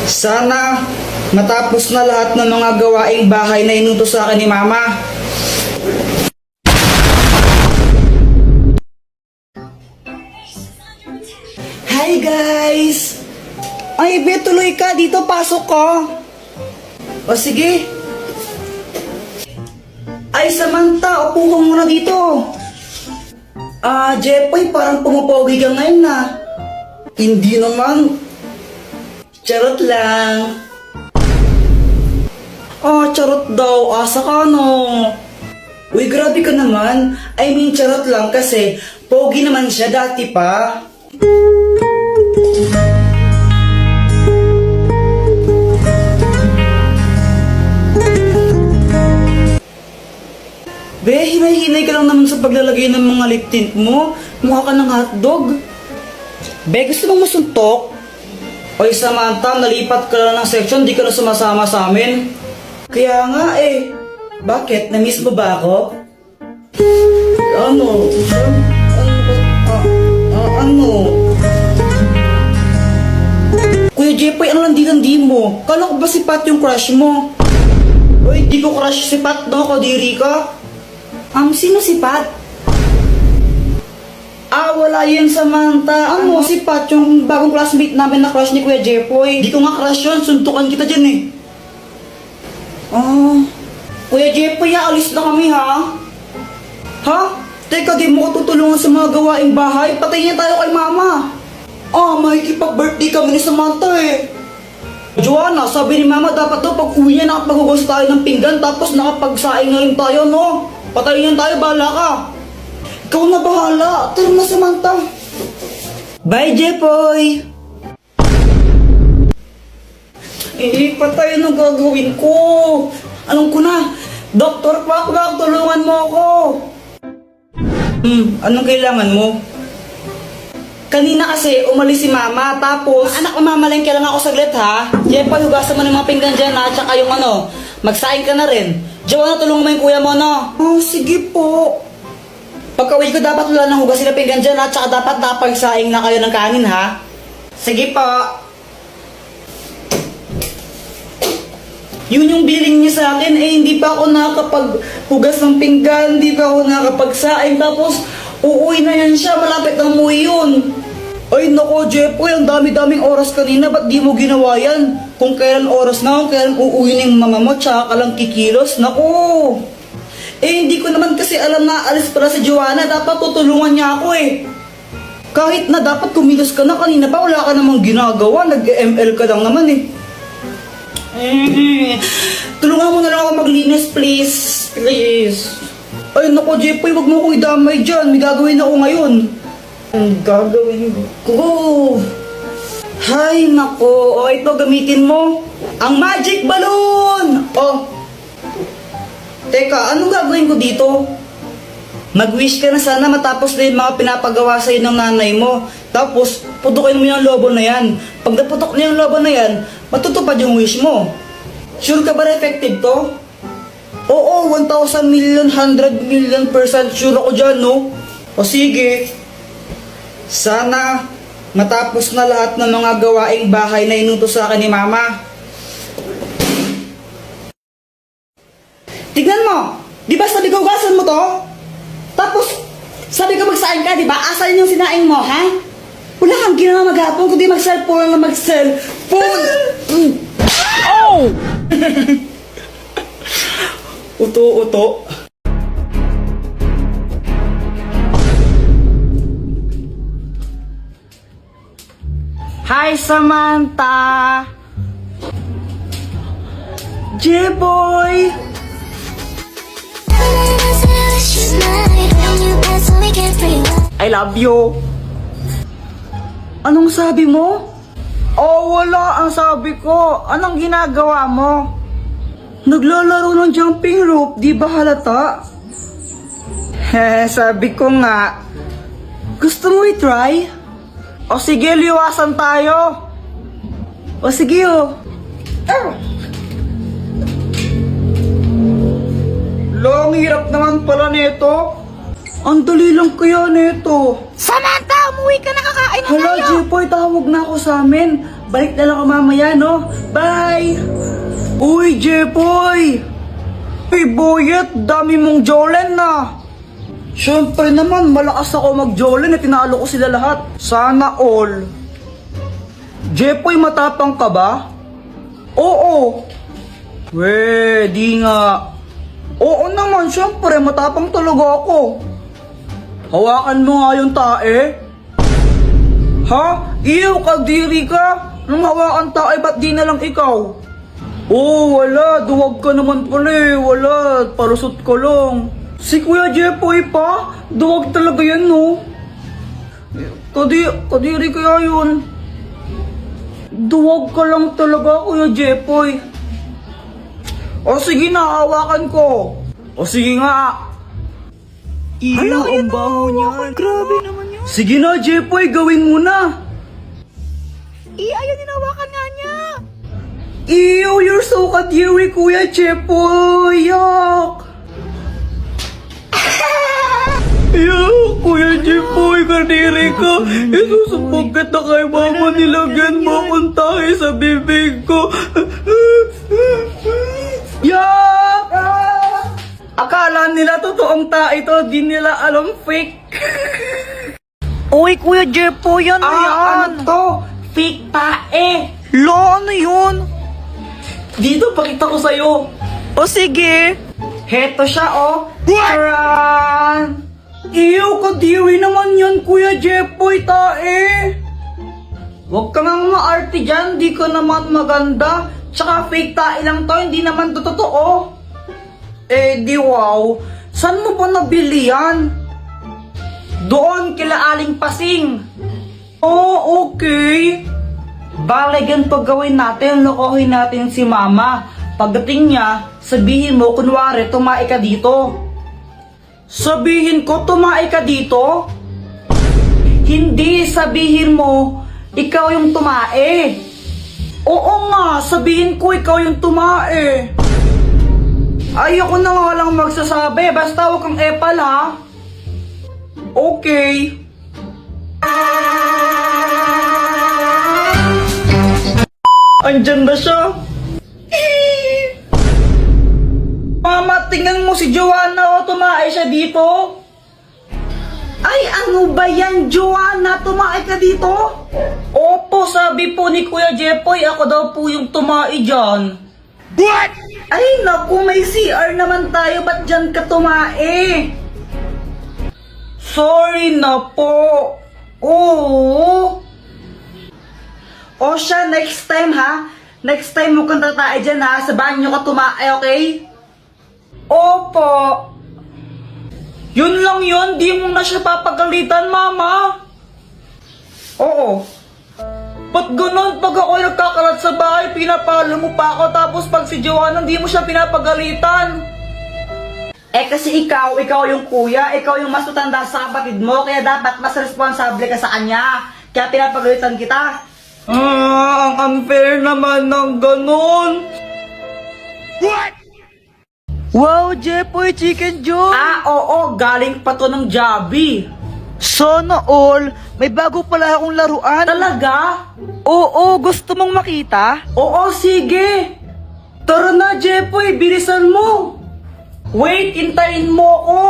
Sana matapos na lahat ng mga gawaing bahay na inutos sa akin ni Mama. Hi guys! Ay, be, tuloy ka. Dito, pasok ko. O sige. Ay, Samantha, upo ka muna dito. Jepoy, parang pumapogi ka ngayon na. Hindi naman. Charot lang. Charot daw. Asa ka, no? Uy, grabe ka naman. I mean, charot lang kasi pogi naman siya dati pa. Be, hinay-hinay ka lang naman sa paglalagay ng mga lip tint mo. Mukha ka ng hotdog. Be, gusto mong masuntok? Oy, Samantha, nalipat ka lang ng section, di ka na sumasama sa amin. Kaya nga eh. Bakit? Na-miss mo ba ako? Ano? Ano? Kuya Jepoy, ano landi-landi mo? Kala ko ba si Pat yung crush mo? Oy, di ko crush si Pat, no? Kadiri ka. Sino si Pat? Wala yun, Samantha. Ano? Si Pat, yung bagong classmate namin na crush ni Kuya Jepoy. Di ko nga crush yun, suntukan kita dyan eh. Kuya Jepoy, alis na kami ha? Ha? Teka, di mo ko tutulungan sa mga gawaing bahay. Patayin tayo kay Mama. Makikipag-birthday kami ni Samantha eh. Joanna, sabi ni Mama dapat daw pag uwi niya nakapaghugas tayo ng pinggan tapos nakapagsaing na rin tayo, no? Patayin tayo, bahala ka. Ikaw na bahala. Tara na, Samantha. Bye, Jepoy. Patay na gagawin ko. Alam ko na. Dr. Pakbak, tulungan mo ako. Anong kailangan mo? Kanina kasi umalis si Mama, tapos anak, mamamalengke lang ako saglit ha. Jepoy, hugasan mo ng mga pinggan dyan ha, tsaka yung magsaing ka na rin. Joanna, tulungan mo yung kuya mo, no? Sige po. Pagka-uwi ko dapat wala nang hugas sila pinggan dyan ha, tsaka dapat napagsaing na kayo ng kanin ha. Sige po. Yun yung billing niya sa akin, hindi pa ako nakakapaghugas ng pinggan, hindi pa ako nakakapagsaing, tapos uuwi na yan siya, malapit na umuwi yun. Ay nako, Jepoy, ang dami-daming oras kanina, ba't di mo ginawa yan? Kung kailan oras na, kung kailan uuwi ng mama mo, tsaka ka lang kikilos, nako. Hindi ko naman kasi alam na alis pala si Joanna, dapat tutulungan niya ako eh. Kahit na dapat kumilos ka na kanina pa, wala ka namang ginagawa, nag-ML ka lang naman eh. Tulungan mo na lang ako maglinis, please. Please. Ay, naku, Jepoy, wag mo akong idamay dyan. May gagawin ako ngayon. Ang gagawin ko? Hay, naku. Ito, gamitin mo. Ang magic balloon! Teka, anong gagawin ko dito? Mag-wish ka na sana matapos na yung mga pinapagawa sa'yo ng nanay mo. Tapos, putukin mo yung lobo na yan. Pag naputok na yung lobo na yan, matutupad yung wish mo. Sure ka ba na effective to? Oo, 1,000 million, 100 million % sure ako dyan, no? O sige. Sana matapos na lahat ng mga gawaing bahay na inutos sa akin ni Mama. Tignan mo! Di ba sabi ko hugasan mo to? Tapos, sabi ko magsaing ka, di ba? Asan yung sinaing mo, ha? Wala kang ginawa maghapon, kundi mag-cellphone na mag-cellphone! Oh! Uto-uto. Hi, Samantha! J-boy! I love you! Anong sabi mo? Wala ang sabi ko. Anong ginagawa mo? Naglalaro ng jumping rope, di ba halata? Sabi ko nga. Gusto mo i-try? O sige, liwasan tayo. O sige, Long hirap naman pala nito. Ang dali lang kaya nito. Samantha, umuwi ka na, kakain na Hala, tayo. Jepoy, tawag na ako sa amin. balik na lang ako mamaya, no? Bye! Uy, Jepoy! Hey, Boyet, dami mong Jolen na! Siyempre naman, malakas ako mag-Jolen, tinalo ko sila lahat. Sana all. Jepoy, matapang ka ba? Oo. We, di nga. Oo naman, siyempre, matapang talaga ako. Hawakan mo nga yung tae. Ha? Iyo, kadiri ka. Nung hawakan tae, ba't di na lang ikaw? Oo, wala. Duwag ka naman pala eh. Wala. Palusot ko lang. Si Kuya Jepoy pa? Duwag talaga yan, no? Kadiri kaya yun. Duwag ka lang talaga, Kuya Jepoy. O sige na, hawakan ko. O sige nga. Iyo, ang baho niyan. Grabe naman yun. Sige na, Jepoy, gawin mo na. Ayaw dinawakan nga niya. Ew, you're so kadiri, Kuya Jepoy. Yuck. Yuck, Kuya Jepoy, kadiri ka. Isusubog kita kay mama, nilagyan mo akong tayo sa bibig ko. Yuck! Akala nila totoong tayo ito, di nila alam fake. Uy, Kuya Jepoy, yan na yan. Ano to? Fake tae. Lo, ano yun? Dito, pakita ko sa'yo. O sige. Heto siya, oh. Taran! Iyo, kadiri naman yan, Kuya Jepoy, tae. Huwag ka ngang maarte dyan, di ka naman maganda. Tsaka fake tae lang to, hindi naman to totoo. Eh, di wow. Saan mo pa nabili yan? Doon, kila Aling Pasing. Oh, okay. Bale, ganito gawin natin, lokohin natin si Mama. Pagdating niya, sabihin mo, kunwari, tumae ka dito. Sabihin ko, tumae ka dito? Hindi, sabihin mo, ikaw yung tumae. Oo nga, sabihin ko, ikaw yung tumae. Ayoko na nga lang magsasabi, basta huwag kang epal, ha? Okay. Andyan na siya. Mama, tingnan mo si Joanna, oh, tumae siya dito. Ay, ano ba yan, Joanna? Tumae ka dito? Opo, sabi po ni Kuya Jepoy, ako daw po yung tumae dyan. What? Ay, naku, may CR naman tayo, ba't dyan ka tumae? Sorry na po. Oo. O siya, next time ha. Next time mo kang tatae dyan ha. Sa banyo ka tumae, okay? Opo. Yun lang yun. Di mo na siya papagalitan, Mama. Oo. Ba't ganun? Pag ako nagkakalat sa bahay, pinapalo mo pa ako. Tapos pag si Joanna, di mo siya pinapagalitan. Eh kasi ikaw yung kuya, ikaw yung mas matanda sa kapatid mo, kaya dapat mas responsable ka sa kanya. Kaya pinapagalitan kita. Ang unfair naman ng ganun. What? Wow, Jepoy, chicken joy. Oo, galing pa to ng Jollibee. Sana all, may bago pala akong laruan. Talaga? Oo, gusto mong makita? Oo, sige. Tara na, Jepoy, bilisan mo. Wait, intayin mo ako.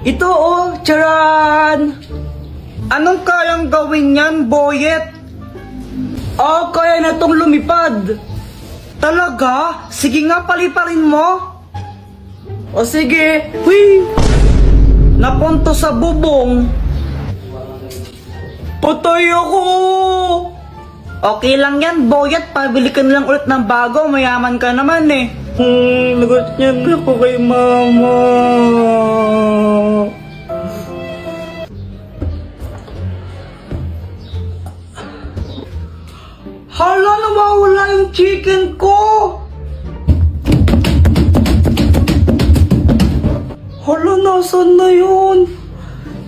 Ito oh, charan. Anong kayang gawin yan, Boyet? Kaya na tong lumipad. Talaga? Sige nga, paliparin mo. O sige. Hui! Napunto sa bubong. Patay ako. Okay lang yan, Boyet. Pabili ka na lang ulit ng bago. Mayaman ka naman eh. Lagot niya na ako kay Mama. Hala, nawawala yung chicken ko. Hala, nasan na yun?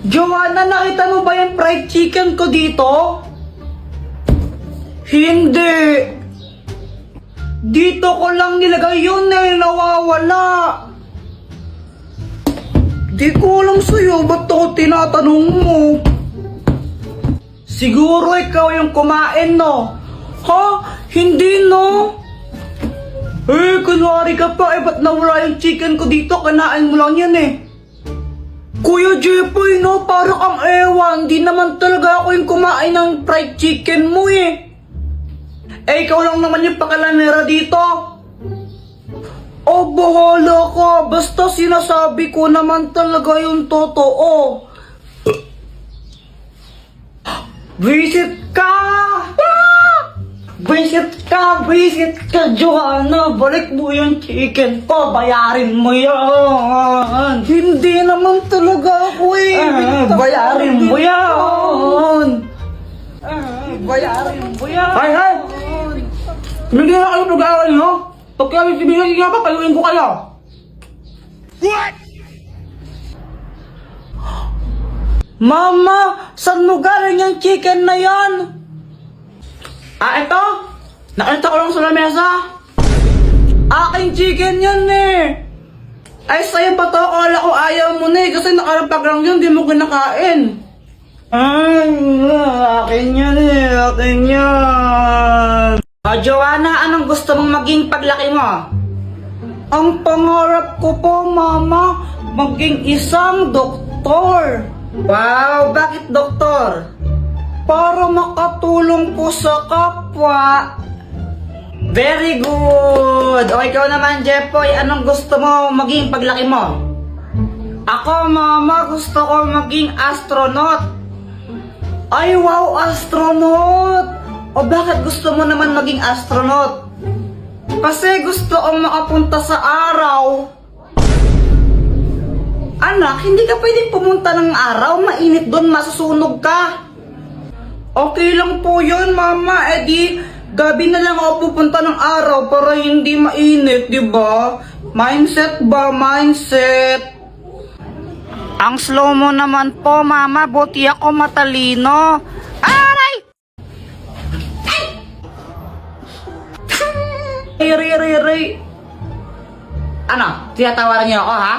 Joanna, nakita mo ba yung fried chicken ko dito? Hindi. Dito ko lang nilagay yun eh, nawawala. Di ko alam sa'yo, ba't ako tinatanong mo? Siguro ikaw yung kumain, no? Ha? Hindi no? Kunwari ka pa, ba't nawala yung chicken ko dito? Kanain mo lang yan Kuya Jepoy, no? Parang ang ewan. Di naman talaga ako yung kumain ng fried chicken mo ikaw lang naman yung pakalanera dito. Bahala ka. Basta sinasabi ko naman talaga yung totoo. Visit ka! Visit ka, Joanna. Balik mo yung chicken ko. Bayarin mo yan. Hindi naman talaga ako bayarin mo yan. Bayarin mo yan. Hay! Hindi na kayo nag-aaway, no? Pag kami sibigay nga pa, payuin ko kayo. What? Mama, saan mo galing yung chicken na yan? Ito? Nakita ko lang sa lamesa. Aking chicken yan Ay, sa'yo ba to? Akala ko ayaw mo kasi nakarapag lang yun, di mo kinakain. Akin yan akin yan. Joanna, anong gusto mong maging paglaki mo? Ang pangarap ko po, Mama, maging isang doktor. Wow, bakit doktor? Para makatulong po sa kapwa. Very good! O ikaw naman, Jepoy, anong gusto mo maging paglaki mo? Ako, Mama, gusto ko maging astronaut. Ay, wow, astronaut! O bakit gusto mo naman maging astronaut? Kasi gusto kong makapunta sa araw. Anak, hindi ka pwedeng pumunta ng araw. Mainit doon, masusunog ka. Okay lang po yun, Mama. Di, gabi na lang ako pupunta ng araw para hindi mainit, di ba? Mindset ba? Mindset. Ang slow mo naman po, Mama. Buti ako matalino. Aray! Ray. Ano? Tinatawaran niyo ako, ha?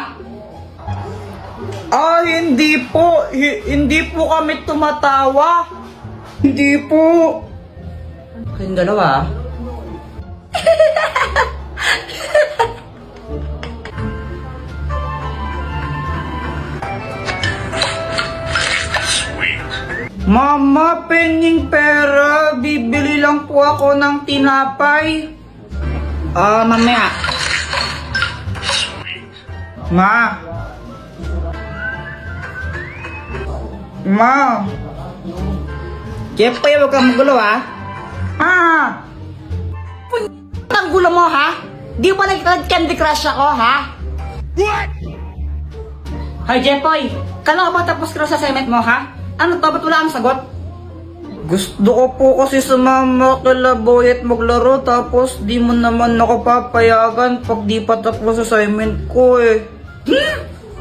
Hindi po. Hindi po kami tumatawa. Hindi po. Kayong dalawa, Mama, penging pera. Bibili lang po ako ng tinapay. Mamaya. Ma. Jepoy, huwag kang magulo, ha? Ang gulo mo, ha? Di ba nag-candy crush ako, ha? What? Hi, Jepoy. Kailan ka ba tapos ka sa assignment mo, ha? Ano to? Ba't wala kang sagot? Gusto ko po kasi sumama kila Boy at maglaro tapos di mo naman ako papayagan pag di pa tapos assignment ko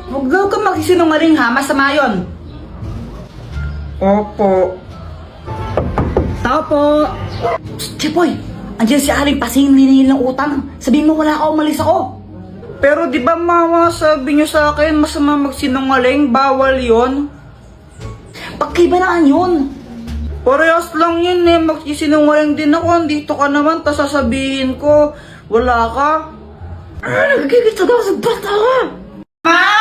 Huwag daw ka magsisinungaling, ha? Masama yun. Opo. Tao po. Jepoy, andiyan si Aling Pasing ninihil ng utang. Sabihin mo wala ako, umalis ako. Pero di ba, Mama, sabi niyo sa akin masama magsinungaling, bawal yon. Pagkaibanaan yun. Parehas lang yun magsisinungaling din ako. Andito ka naman, tas sasabihin ko wala ka. Nagigito daw sa bata ka. Ma!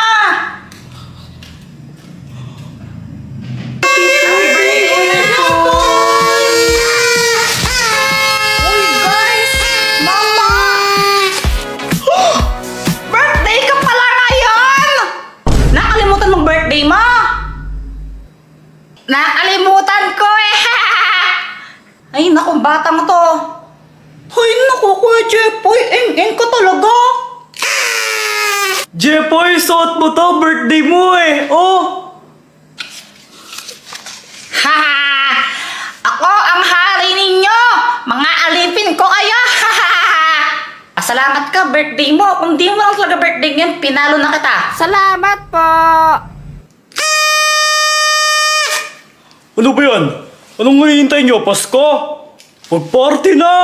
Nakalimutan ko Ay, naku, batang to. Ay, naku, Kuya Jepoy, eng ka talaga. Jepoy, suot mo to, birthday mo Ako ang hari ninyo! Mga alipin ko kayo! Salamat ka, birthday mo. Kung di mo lang talaga birthday ngayon, pinalo na kita. Salamat po! Ano ba yan? Anong hinihintay nyo? Pasko? Mag-party na!